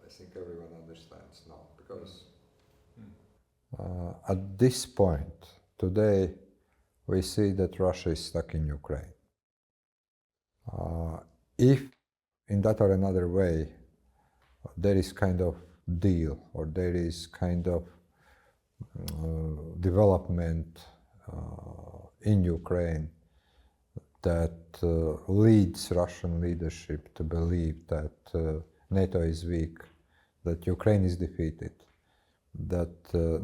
I think everyone understands now, because at this point, today, we see that Russia is stuck in Ukraine. If in that or another way there is kind of deal, or there is kind of development in Ukraine that leads Russian leadership to believe that NATO is weak, that Ukraine is defeated, that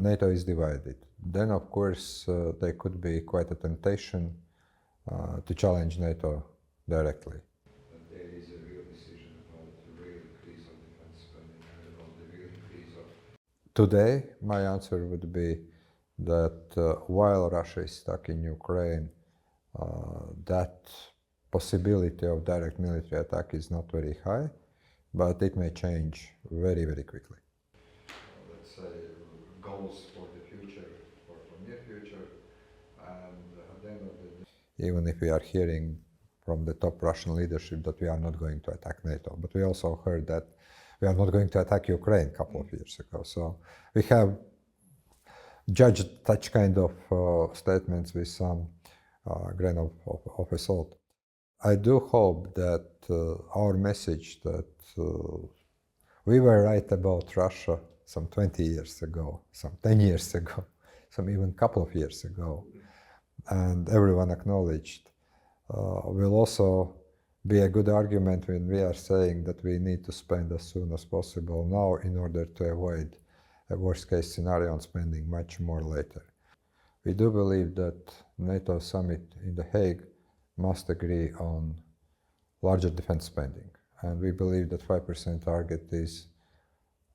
NATO is divided, then of course there could be quite a temptation to challenge NATO directly. But there is a real decision about the real increase of defense spending and about the real increase of... Today, my answer would be that while Russia is stuck in Ukraine, that possibility of direct military attack is not very high, but it may change very, very quickly. Let's say goals for the future, or for near future, and at the end of the day, even if we are hearing from the top Russian leadership that we are not going to attack NATO, but we also heard that we are not going to attack Ukraine a couple of years ago. So we have judged such kind of statements with some grain of salt. I do hope that our message that we were right about Russia some 20 years ago, some 10 years ago, some even couple of years ago, and everyone acknowledged, will also be a good argument when we are saying that we need to spend as soon as possible now in order to avoid a worst case scenario on spending much more later. We do believe that NATO summit in The Hague must agree on larger defense spending, and we believe that 5% target is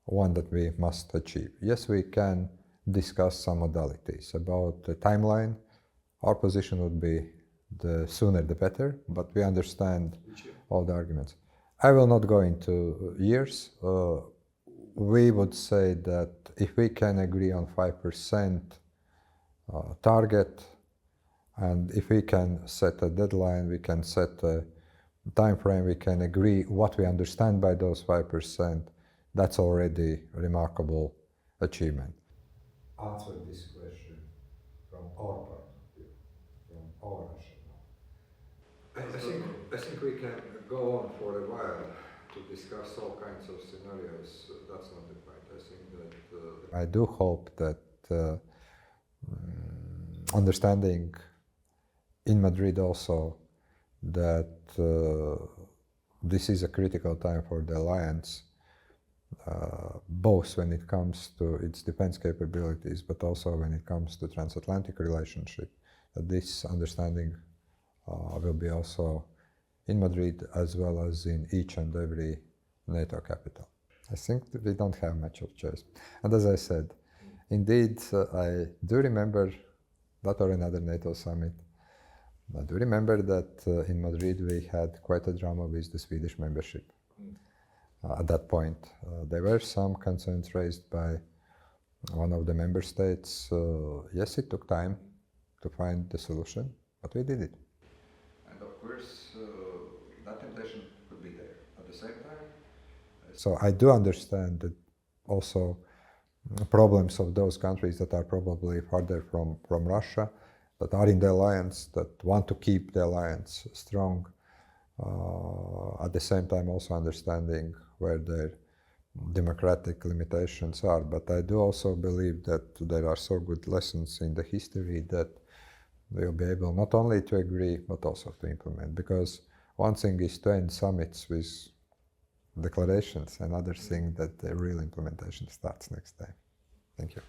one that we must achieve. Yes, we can discuss some modalities. About the timeline, our position would be the sooner the better, but we understand all the arguments. I will not go into years. We would say that if we can agree on 5% target, and if we can set a deadline, we can set a time frame, we can agree what we understand by those 5%, that's already a remarkable achievement. Answer this question from our point of view, from our rationale. I think we can go on for a while to discuss all kinds of scenarios. That's not the point. I think that I do hope that understanding in Madrid also that this is a critical time for the alliance, both when it comes to its defense capabilities, but also when it comes to transatlantic relationship, that this understanding will be also in Madrid as well as in each and every NATO capital. I think that we don't have much of choice. And as I said, indeed, I do remember that or another NATO summit. I do remember that in Madrid we had quite a drama with the Swedish membership. At that point, there were some concerns raised by one of the member states. Yes, it took time to find the solution, but we did it. And of course, that temptation could be there at the same time. So I do understand that also problems of those countries that are probably farther from Russia, that are in the alliance, that want to keep the alliance strong, at the same time also understanding where their democratic limitations are. But I do also believe that there are so good lessons in the history that we'll be able not only to agree, but also to implement. Because one thing is to end summits with declarations, another thing that the real implementation starts next time. Thank you.